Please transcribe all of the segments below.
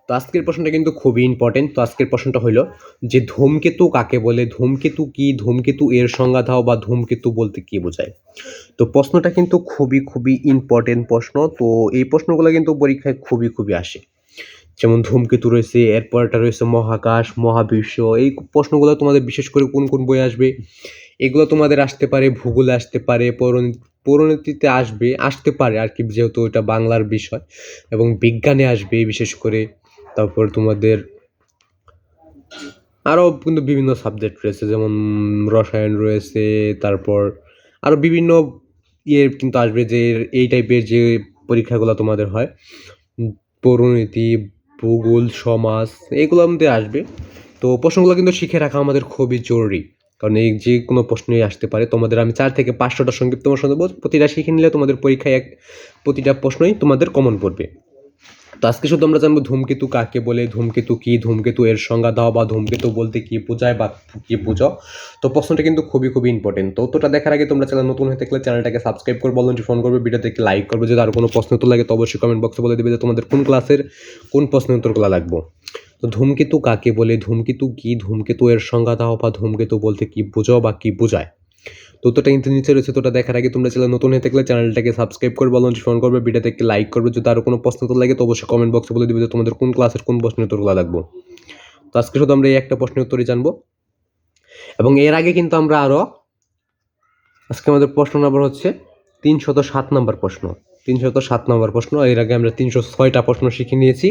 তো আজকের প্রশ্নটা কিন্তু খুবই ইম্পর্টেন্ট। তো আজকের প্রশ্নটা হইল যে ধূমকেতু কাকে বলে, ধূমকেতু কি, ধূমকেতু এর সংজ্ঞা দাও বা ধূমকেতু বলতে কি বোঝায়। তো প্রশ্নটা কিন্তু খুবই ইম্পর্টেন্ট প্রশ্ন। তো এই প্রশ্নগুলো কিন্তু পরীক্ষায় খুবই আসে। যেমন ধূমকেতু রয়েছে, এরপরটা রয়েছে মহাকাশ, মহাবিশ্ব। এই প্রশ্নগুলো তোমাদের বিশেষ করে কোন বইয়ে আসবে, এগুলো তোমাদের আসতে পারে, ভূগোলে আসতে পারে, পরিণতিতে আসতে পারে আর কি, যেহেতু এটা বাংলার বিষয়, এবং বিজ্ঞানে আসবে বিশেষ করে। তারপর তোমাদের আরও কিন্তু বিভিন্ন সাবজেক্ট রয়েছে, যেমন রসায়ন রয়েছে, তারপর আরও বিভিন্ন কিন্তু আসবে, যে এই টাইপের যে পরীক্ষাগুলো তোমাদের হয়, পরিণতি, ভূগোল, সমাজ, এগুলোর মধ্যে আসবে। তো প্রশ্নগুলো কিন্তু শিখে রাখা আমাদের খুবই জরুরি, কারণ এই যে কোনো প্রশ্নই আসতে পারে। তোমাদের আমি 4 থেকে 500টা সংক্ষিপ্ত প্রশ্ন দেবো, প্রতিটা শিখে নিলে তোমাদের পরীক্ষায় প্রতিটা প্রশ্নই তোমাদের কমন পড়বে। তো আজকে শুধু আমরা জানবো ধূমকেতু কাকে বলে, ধূমকেতু কি, ধূমকেতু এর সংজ্ঞা দাও বা ধূমকেতু বলতে কি বোঝায় বা কি বোঝো। তো প্রশ্নটা কিন্তু খুবই ইম্পর্টেন্ট। তো উত্তরটা দেখার আগে তোমরা চ্যানেল নতুন হয়ে থাকলে চ্যানেলটাকে সাবস্ক্রাইব করবে, ফোন করবে, ভিডিওতে একটি লাইক করবে। যদি আর কোনো প্রশ্ন উত্তর লাগে তো অবশ্যই কমেন্ট বক্সে বলে দেবে যে তোমাদের কোন ক্লাসের কোন প্রশ্নের উত্তরগুলো লাগবে। তো ধূমকেতু কাকে বলে, ধূমকেতু কি, ধূমকেতু এর সংজ্ঞা দাও বা ধূমকেতু বলতে কি বোঝো বা কি বোঝায়। তো উত্তরটা কিন্তু নিচে রয়েছে। তোটা দেখার আগে তোমরা চ্যানেল নতুন হয়ে থাকলে চ্যানেলটাকে সাবস্ক্রাইব করবে, ফোন করবে, ভিডিওতে একটি লাইক করবে। যদি আরও কোনো প্রশ্ন উত্তর লাগে তো অবশ্যই কমেন্ট বক্সে বলে দিবে যে তোমাদের কোন ক্লাসের কোন প্রশ্নের উত্তরগুলো লাগবে। তো আজকে শুধু আমরা এই একটা প্রশ্নের উত্তরই জানবো, এবং এর আগে কিন্তু আমরা আজকে আমাদের প্রশ্ন নম্বর হচ্ছে 307 নম্বর প্রশ্ন। 307 নম্বর প্রশ্ন। এর আগে আমরা 306টা প্রশ্ন শিখে নিয়েছি।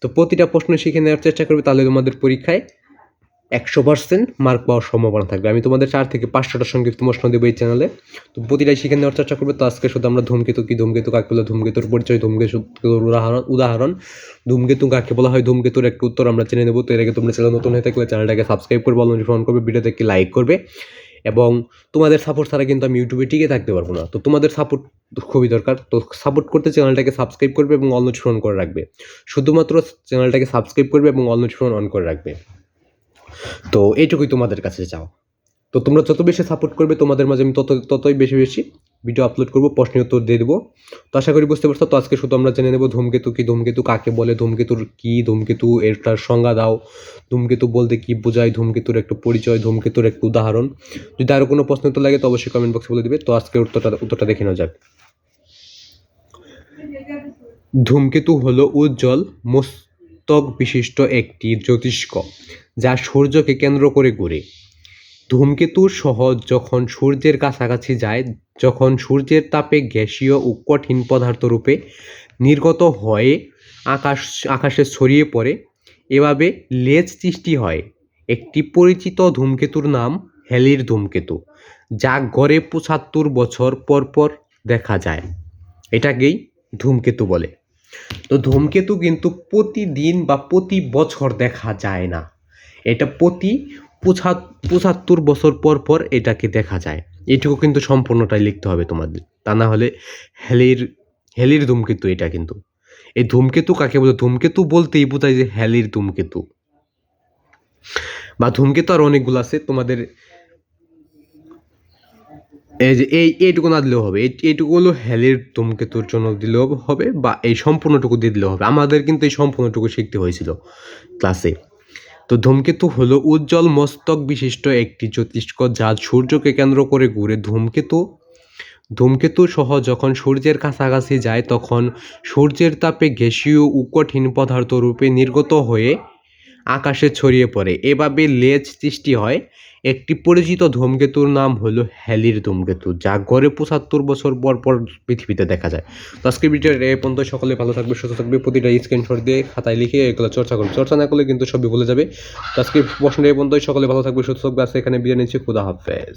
তো প্রতিটা প্রশ্ন শিখে নেওয়ার চেষ্টা করবে, তাহলে তোমাদের পরীক্ষায় 100% মার্ক পাওয়ার সম্ভাবনা থাকবে। আমি তোমাদের 4 থেকে 500টা সংক্ষিপ্ত প্রশ্ন দেবো এই চ্যানেলে, তো প্রতিটাই শিখে নেওয়ার চেষ্টা করবে। তো আজকে শুধু আমরা ধূমকেতু কি, ধূমকেতু কাকে বলে, ধূমকেতুর পরিচয়, ধূমকেতুর উদাহরণ, ধূমকেতু কাকে বলা হয়, ধূমকেতুর একটা উত্তর আমরা জেনে নেবো। তো এর আগে তোমরা চ্যানেল নতুন হয়ে থাকলে চ্যানেলটাকে সাবস্ক্রাইব করবে, ফোন করবে, ভিডিওতে একটি লাইক করবে। এবং তোমাদের সাপোর্ট ছাড়া কিন্তু আমি ইউটিউবে টিকে থাকতে পারবো না। তো তোমাদের সাপোর্ট খুবই দরকার। তো সাপোর্ট করতে চ্যানেলটাকে সাবস্ক্রাইব করবে এবং অল নোটিফিকেশন করে রাখবে। শুধুমাত্র চ্যানেলটাকে সাবস্ক্রাইব করবে এবং অল নোটিফিকেশন অন করে রাখবে। তো এইটুকুই তোমাদের কাছে চাও। তো তোমরা যত বেশি সাপোর্ট করবে, তোমাদের মাঝে আমি ততই বেশি ভিডিও আপলোড করবো, প্রশ্নের উত্তর দিয়ে দেবো। তো আশা করি বুঝতে পারছো। তো আজকে শুধু আমরা জেনে নেবো ধূমকেতু কি, ধূমকেতু কাকে বলে, ধূমকেতুর কি, ধূমকেতু এটার সংজ্ঞা দাও, ধূমকেতু বলতে কি বোঝায়, ধূমকেতুর একটা পরিচয়, ধূমকেতুর একটা উদাহরণ। যদি আরও কোনো প্রশ্ন উত্তর লাগে তো অবশ্যই কমেন্ট বক্সে বলে দিবে। তো আজকের উত্তরটা দেখে নেওয়া যাক। ধূমকেতু হলো উজ্জ্বল মস্তক বিশিষ্ট একটি জ্যোতিষ্ক যা সূর্যকে কেন্দ্র করে ঘুরে। ধূমকেতু সহ যখন সূর্যের কাছাকাছি যায়, যখন সূর্যের তাপে গ্যাসীয় ও কঠিন পদার্থ রূপে নির্গত হয়ে আকাশে ছড়িয়ে পড়ে, এভাবে লেজ সৃষ্টি হয়। একটি পরিচিত ধূমকেতুর নাম হ্যালির ধূমকেতু, যা গড়ে 75 বছর পর দেখা যায়। এটাকেই ধূমকেতু বলে। তো ধূমকেতু কিন্তু প্রতিদিন বা প্রতি বছর দেখা যায় না, এটা প্রতি 75 বছর পর এটাকে দেখা যায়। এটুকু কিন্তু সম্পূর্ণটাই লিখতে হবে তোমাদের, তা না হলে হ্যালির ধূমকেতু এটা কিন্তু। এই ধূমকেতু কাকে বলে, ধূমকেতু বলতেই বোঝায় যে হ্যালির ধূমকেতু, বা ধূমকেতু আর অনেকগুলো আছে তোমাদের। এই যে এইটুকু না দিলেও হবে, এইটুকু হলো হ্যালির ধূমকেতুর জন্য দিলেও হবে, বা এই সম্পূর্ণটুকু দিয়ে দিলেও হবে। আমাদের কিন্তু এই সম্পূর্ণটুকু শিখতে হয়েছিল ক্লাসে। তো ধূমকেতু হলো উজ্জ্বল মস্তক বিশিষ্ট একটি জ্যোতিষ্ক যা সূর্যকে কেন্দ্র করে ঘুরে। ধূমকেতু সহ যখন সূর্যের কাছাকাছি যায়, তখন সূর্যের তাপে গ্যাসীয় ও কঠিন পদার্থ রূপে নির্গত হয়ে আকাশে ছড়িয়ে পড়ে, এভাবে লেজ সৃষ্টি হয়। একটি পরিচিত ধূমকেতুর নাম হলো হ্যালির ধূমকেতু, যা গড়ে 75 বছর পর পৃথিবীতে দেখা যায়। তো আজকের ভিডিওর এই পর্যন্ত। সকলে ভালো থাকবে, সুস্থ থাকবে, প্রতিটা স্ক্রিনশট দিয়ে খাতায় লিখে এগুলো চর্চা করবে। চর্চা না করলে কিন্তু সবই ভুলে যাবে। তো আজকের প্রশ্নের এই পর্যন্ত। সকলে ভালো থাকবে, সুস্থ থাকবে। আজকে এখানে বিদায় নিচ্ছি। খুদা হাফেজ।